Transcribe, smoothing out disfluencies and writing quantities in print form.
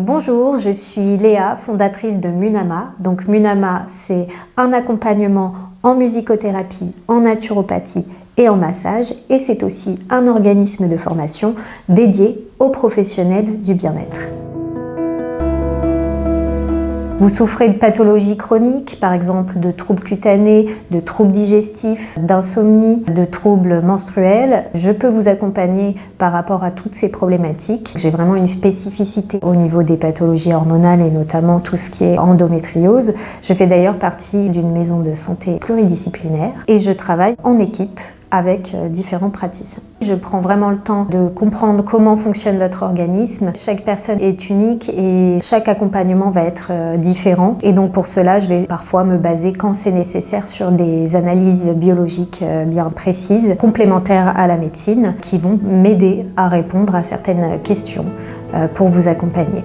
Bonjour, je suis Léa, fondatrice de Munama. Donc Munama, c'est un accompagnement en musicothérapie, en naturopathie et en massage. Et c'est aussi un organisme de formation dédié aux professionnels du bien-être. Vous souffrez de pathologies chroniques, par exemple de troubles cutanés, de troubles digestifs, d'insomnie, de troubles menstruels. Je peux vous accompagner par rapport à toutes ces problématiques. J'ai vraiment une spécificité au niveau des pathologies hormonales et notamment tout ce qui est endométriose. Je fais d'ailleurs partie d'une maison de santé pluridisciplinaire et je travaille en équipe avec différents praticiens. Je prends vraiment le temps de comprendre comment fonctionne votre organisme. Chaque personne est unique et chaque accompagnement va être différent. Et donc pour cela, je vais parfois me baser quand c'est nécessaire sur des analyses biologiques bien précises, complémentaires à la médecine, qui vont m'aider à répondre à certaines questions pour vous accompagner.